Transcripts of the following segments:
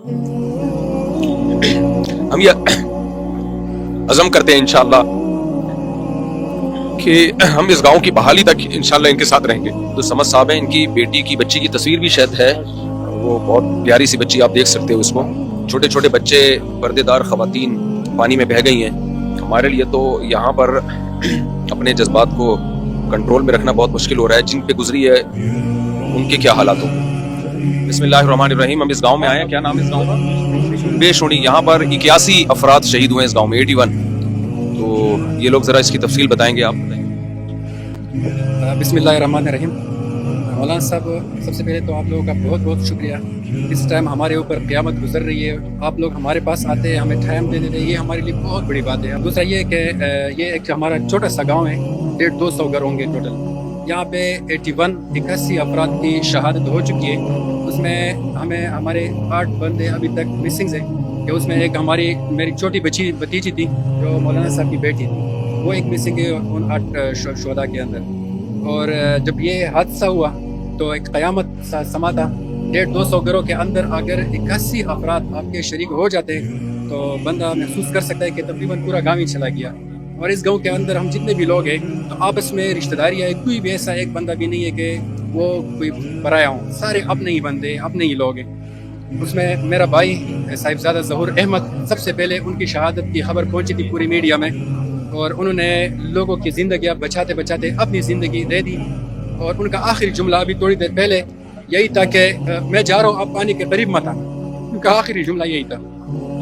ہم یہ عزم کرتے ہیں انشاءاللہ کہ ہم اس گاؤں کی بحالی تک انشاءاللہ ان کے ساتھ رہیں گے. تو سمجھ صاحب ہیں، ان کی بیٹی کی بچی کی تصویر بھی شاید ہے، وہ بہت پیاری سی بچی، آپ دیکھ سکتے ہو اس کو. چھوٹے چھوٹے بچے، پردے دار خواتین پانی میں بہہ گئی ہیں. ہمارے لیے تو یہاں پر اپنے جذبات کو کنٹرول میں رکھنا بہت مشکل ہو رہا ہے. جن پہ گزری ہے ان کے کیا حالات ہوں. بسم اللہ الرحمن الرحیم. ہم اس گاؤں میں آئے ہیں. کیا نام ہے اس گاؤں کا؟ بے شونی. یہاں پر 81 افراد شہید ہوئے ہیں اس گاؤں میں، 81. تو یہ لوگ ذرا اس کی تفصیل بتائیں گے. آپ بسم اللہ الرحمن الرحیم. مولانا صاحب، سب سے پہلے تو آپ لوگوں کا بہت بہت شکریہ. اس ٹائم ہمارے اوپر قیامت گزر رہی ہے، آپ لوگ ہمارے پاس آتے ہیں، ہمیں ٹائم دے دیتے ہیں، یہ ہمارے لیے بہت بڑی بات ہے. دوسرا یہ کہ یہ ایک ہمارا چھوٹا سا گاؤں ہے، 150-200 گھر ہوں گے ٹوٹل. یہاں پہ 81 افراد کی شہادت ہو چکی ہے. اس میں ہمارے 8 بندے ابھی تک مسنگ ہیں. کہ اس میں ایک میری چھوٹی بھتیجی تھی جو مولانا صاحب کی بیٹی تھی، وہ ایک مسنگ ہے ان 8 شہداء کے اندر. اور جب یہ حادثہ ہوا تو ایک قیامت سما تھا. 150-200 گھروں کے اندر اگر 81 افراد آپ کے شریک ہو جاتے ہیں تو بندہ محسوس کر سکتا ہے کہ تقریباً پورا گاؤں ہی چلا گیا. اور اس گاؤں کے اندر ہم جتنے بھی لوگ ہیں تو آپس میں رشتہ داری ہے، کوئی بھی ایسا ایک بندہ بھی نہیں ہے کہ وہ کوئی پرایا ہوں، سارے اپنے ہی بندے، اپنے ہی لوگ ہیں. اس میں میرا بھائی صاحبزادہ ظہور احمد، سب سے پہلے ان کی شہادت کی خبر پہنچی تھی پوری میڈیا میں، اور انہوں نے لوگوں کی زندگیاں بچاتے بچاتے اپنی زندگی دے دی. اور ان کا آخری جملہ ابھی تھوڑی دیر پہلے یہی تھا کہ میں جا رہا ہوں، آپ پانی کے قریب مت آنا. ان کا آخری جملہ یہی تھا.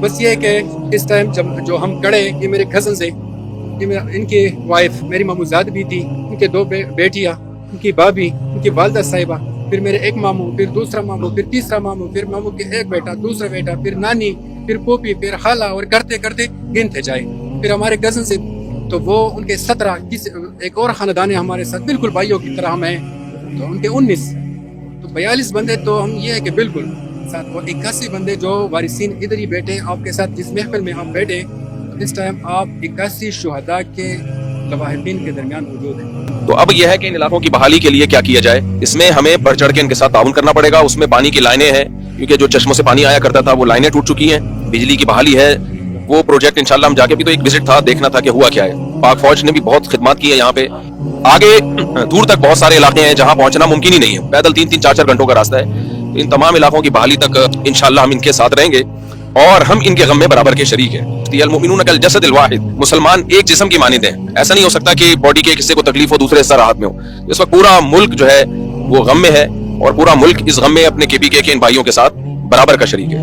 بس یہ کہ اس ٹائم جب جو ہم کڑے، یہ میرے کزنز ہیں، ان کی وائف میری ماموں زاد بھی تھی، ان کے 2 بیٹیاں، ان کی بابی، ان کی والدہ صاحبہ، پھر میرے ایک ماموں، پھر دوسرا ماموں، پھر تیسرا ماموں، پھر ماموں کے ایک بیٹا، دوسرا بیٹا، پھر نانی، پھر پوپی، پھر خالہ، اور کرتے کرتے گنتے جائے. پھر ہمارے کزن سے تو وہ ان کے 17 ایک اور خاندان ہے ہمارے ساتھ بالکل بھائیوں کی طرح ہم ہیں، تو ان کے 19 تو 42 بندے. تو ہم یہ ہے کہ بالکل ساتھ وہ 81 بندے جو وارثین ادھر ہی بیٹھے آپ کے ساتھ جس محفل میں آپ بیٹھے. اس ٹائم آپ 81 شہداء کے لواحقین کے درمیان موجود ہیں. تو اب یہ ہے کہ ان علاقوں کی بحالی کے لیے کیا کیا جائے. اس میں ہمیں بڑھ چڑھ کے ان کے ساتھ تعاون کرنا پڑے گا. اس میں پانی کی لائنیں ہیں، کیونکہ جو چشموں سے پانی آیا کرتا تھا وہ لائنیں ٹوٹ چکی ہیں. بجلی کی بحالی ہے، وہ پروجیکٹ انشاءاللہ ہم جا کے بھی تو ایک وزٹ تھا، دیکھنا تھا کہ ہوا کیا ہے. پاک فوج نے بھی بہت خدمات کی ہے یہاں پہ. آگے دور تک بہت سارے علاقے ہیں جہاں پہنچنا ممکن ہی نہیں ہے، پیدل 3-4 گھنٹوں کا راستہ ہے. تو ان تمام علاقوں کی بحالی تک انشاءاللہ ہم ان کے ساتھ رہیں گے اور ہم ان کے غم میں برابر کے شریک ہیں. المؤمنون کالجسد الواحد، مسلمان ایک جسم کی مانند ہیں. ایسا نہیں ہو سکتا کہ باڈی کے ایک حصے کو تکلیف ہو دوسرے حصہ راحت میں ہو. اس وقت پورا ملک جو ہے وہ غم میں ہے، اور پورا ملک اس غم میں اپنے KPK کے ان بھائیوں کے ساتھ برابر کا شریک ہے.